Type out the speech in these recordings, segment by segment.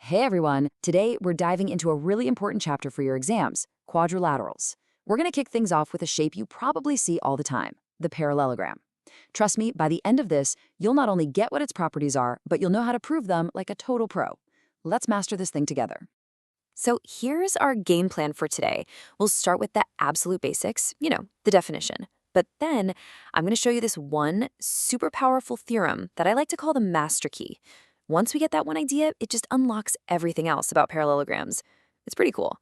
Hey everyone! Today we're diving into a really important chapter for your exams, quadrilaterals. We're going to kick things off with a shape you probably see all the time, the parallelogram. Trust me, by the end of this, you'll not only get what its properties are, but you'll know how to prove them like a total pro. Let's master this thing together. So here's our game plan for today. We'll start with the absolute basics, the definition. But then I'm going to show you this one super powerful theorem that I like to call the master key. Once we get that one idea, it just unlocks everything else about parallelograms. It's pretty cool.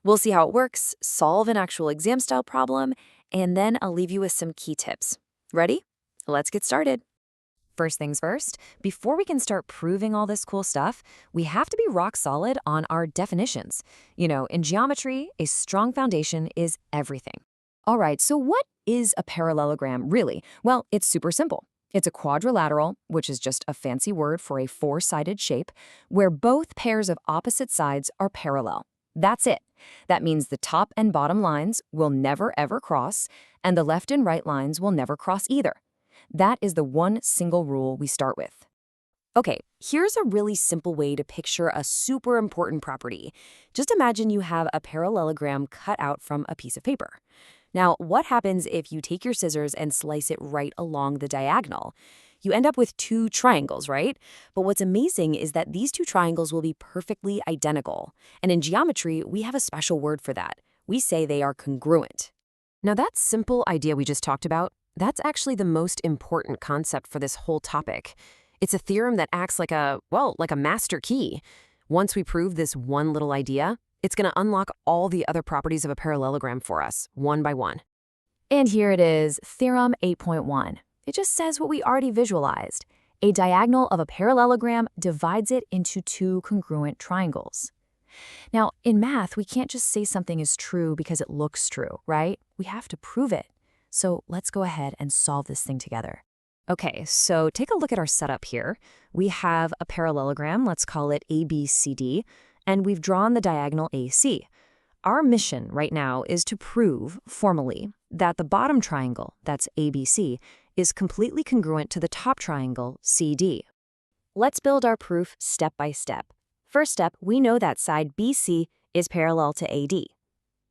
We'll see how it works, solve an actual exam style problem, and then I'll leave you with some key tips. Ready? Let's get started. First things first, before we can start proving all this cool stuff, we have to be rock solid on our definitions. In geometry, a strong foundation is everything. All right, so what is a parallelogram really? Well, it's super simple. It's a quadrilateral, which is just a fancy word for a four-sided shape, where both pairs of opposite sides are parallel. That's it. That means the top and bottom lines will never ever cross, and the left and right lines will never cross either. That is the one single rule we start with. Okay, here's a really simple way to picture a super important property. Just imagine you have a parallelogram cut out from a piece of paper. Now, what happens if you take your scissors and slice it right along the diagonal? You end up with two triangles, right? But what's amazing is that these two triangles will be perfectly identical. And in geometry, we have a special word for that. We say they are congruent. Now, that simple idea we just talked about, that's actually the most important concept for this whole topic. It's a theorem that acts like a master key. Once we prove this one little idea, it's going to unlock all the other properties of a parallelogram for us, one by one. And here it is, Theorem 8.1. It just says what we already visualized. A diagonal of a parallelogram divides it into two congruent triangles. Now, in math, we can't just say something is true because it looks true, right? We have to prove it. So let's go ahead and solve this thing together. Okay, so take a look at our setup here. We have a parallelogram, let's call it ABCD, and we've drawn the diagonal AC. Our mission right now is to prove, formally, that the bottom triangle, that's ABC, is completely congruent to the top triangle, CD. Let's build our proof step by step. First step, we know that side BC is parallel to AD.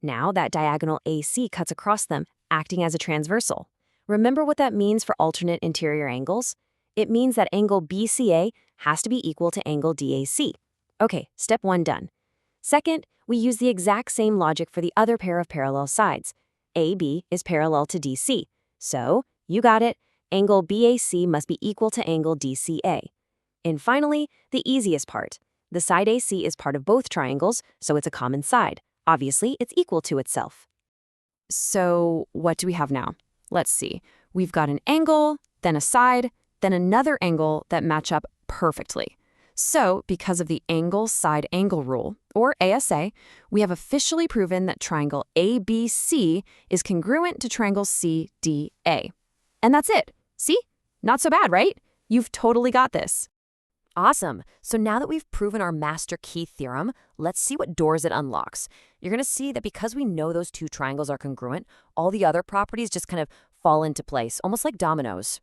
Now that diagonal AC cuts across them, acting as a transversal. Remember what that means for alternate interior angles? It means that angle BCA has to be equal to angle DAC. Okay, step one done. Second, we use the exact same logic for the other pair of parallel sides. AB is parallel to DC. So, you got it, angle BAC must be equal to angle DCA. And finally, the easiest part. The side AC is part of both triangles, so it's a common side. Obviously, it's equal to itself. So, what do we have now? Let's see. We've got an angle, then a side, then another angle that match up perfectly. So, because of the angle-side-angle rule, or ASA, we have officially proven that triangle ABC is congruent to triangle CDA. And that's it. See? Not so bad, right? You've totally got this. Awesome. So now that we've proven our master key theorem, let's see what doors it unlocks. You're going to see that because we know those two triangles are congruent, all the other properties just kind of fall into place, almost like dominoes.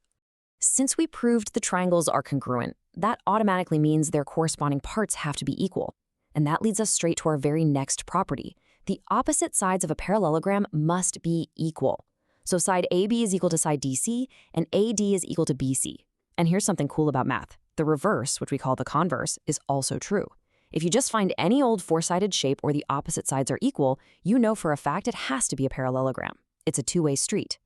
Since we proved the triangles are congruent, that automatically means their corresponding parts have to be equal. And that leads us straight to our very next property. The opposite sides of a parallelogram must be equal. So side AB is equal to side DC, and AD is equal to BC. And here's something cool about math. The reverse, which we call the converse, is also true. If you just find any old four-sided shape where the opposite sides are equal, you know for a fact it has to be a parallelogram. It's a two-way street.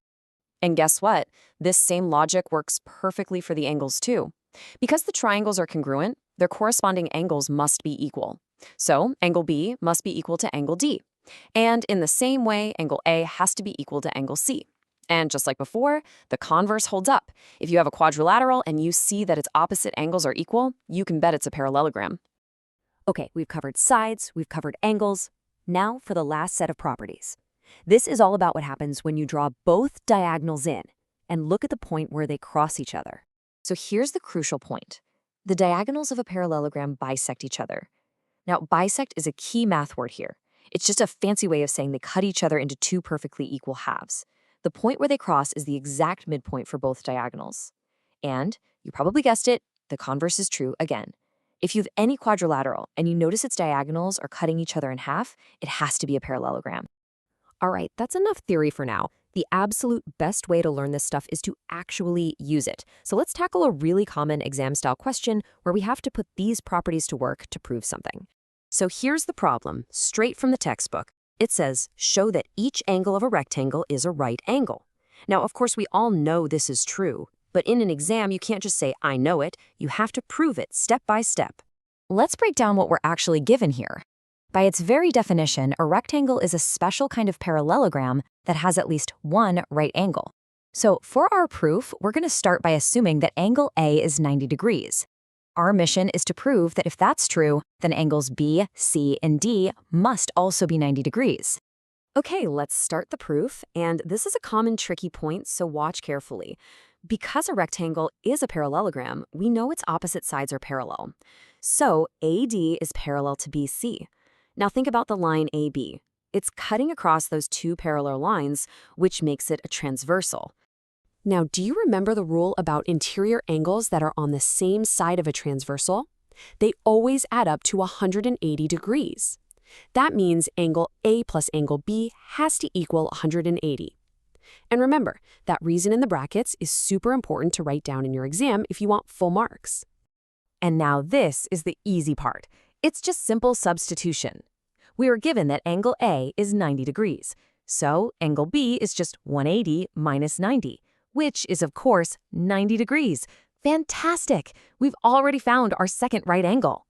And guess what? This same logic works perfectly for the angles too. Because the triangles are congruent, their corresponding angles must be equal. So angle B must be equal to angle D. And in the same way, angle A has to be equal to angle C. And just like before, the converse holds up. If you have a quadrilateral and you see that its opposite angles are equal, you can bet it's a parallelogram. Okay, we've covered sides, we've covered angles. Now for the last set of properties. This is all about what happens when you draw both diagonals in and look at the point where they cross each other. So here's the crucial point. The diagonals of a parallelogram bisect each other. Now, bisect is a key math word here. It's just a fancy way of saying they cut each other into two perfectly equal halves. The point where they cross is the exact midpoint for both diagonals. And, you probably guessed it, the converse is true again. If you have any quadrilateral and you notice its diagonals are cutting each other in half, it has to be a parallelogram. All right, that's enough theory for now. The absolute best way to learn this stuff is to actually use it. So let's tackle a really common exam-style question where we have to put these properties to work to prove something. So here's the problem, straight from the textbook. It says, show that each angle of a rectangle is a right angle. Now, of course, we all know this is true, but in an exam, you can't just say, I know it. You have to prove it step by step. Let's break down what we're actually given here. By its very definition, a rectangle is a special kind of parallelogram that has at least one right angle. So for our proof, we're going to start by assuming that angle A is 90 degrees. Our mission is to prove that if that's true, then angles B, C, and D must also be 90 degrees. Okay, let's start the proof, and this is a common tricky point, so watch carefully. Because a rectangle is a parallelogram, we know its opposite sides are parallel. So AD is parallel to BC. Now think about the line AB. It's cutting across those two parallel lines, which makes it a transversal. Now, do you remember the rule about interior angles that are on the same side of a transversal? They always add up to 180 degrees. That means angle A plus angle B has to equal 180. And remember, that reason in the brackets is super important to write down in your exam if you want full marks. And now this is the easy part. It's just simple substitution. We are given that angle A is 90 degrees, so angle B is just 180 minus 90, which is, of course, 90 degrees. Fantastic! We've already found our second right angle.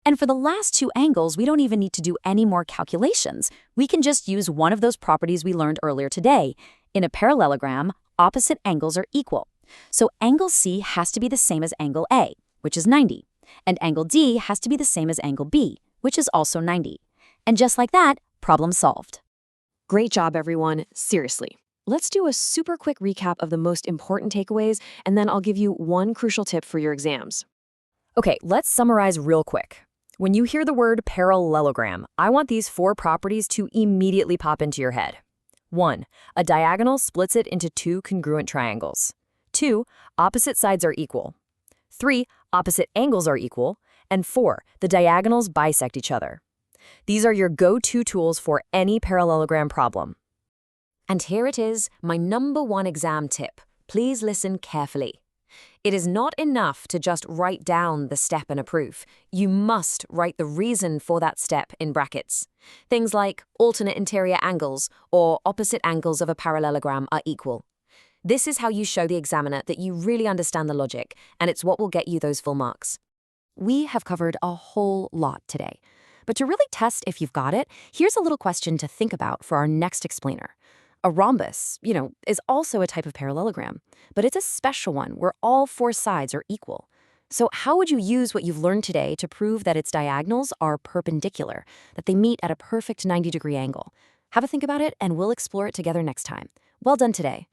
And for the last two angles, we don't even need to do any more calculations. We can just use one of those properties we learned earlier today. In a parallelogram, opposite angles are equal. So angle C has to be the same as angle A, which is 90. And angle D has to be the same as angle B, which is also 90. And just like that, problem solved. Great job, everyone. Seriously. Let's do a super quick recap of the most important takeaways, and then I'll give you one crucial tip for your exams. Okay, let's summarize real quick. When you hear the word parallelogram, I want these four properties to immediately pop into your head. 1. A diagonal splits it into two congruent triangles. 2. Opposite sides are equal. 3. Opposite angles are equal. And 4. The diagonals bisect each other. These are your go-to tools for any parallelogram problem. And here it is, my number one exam tip. Please listen carefully. It is not enough to just write down the step in a proof. You must write the reason for that step in brackets. Things like alternate interior angles or opposite angles of a parallelogram are equal. This is how you show the examiner that you really understand the logic, and it's what will get you those full marks. We have covered a whole lot today. But to really test if you've got it, here's a little question to think about for our next explainer. A rhombus, is also a type of parallelogram, but it's a special one where all four sides are equal. So how would you use what you've learned today to prove that its diagonals are perpendicular, that they meet at a perfect 90-degree angle? Have a think about it, and we'll explore it together next time. Well done today.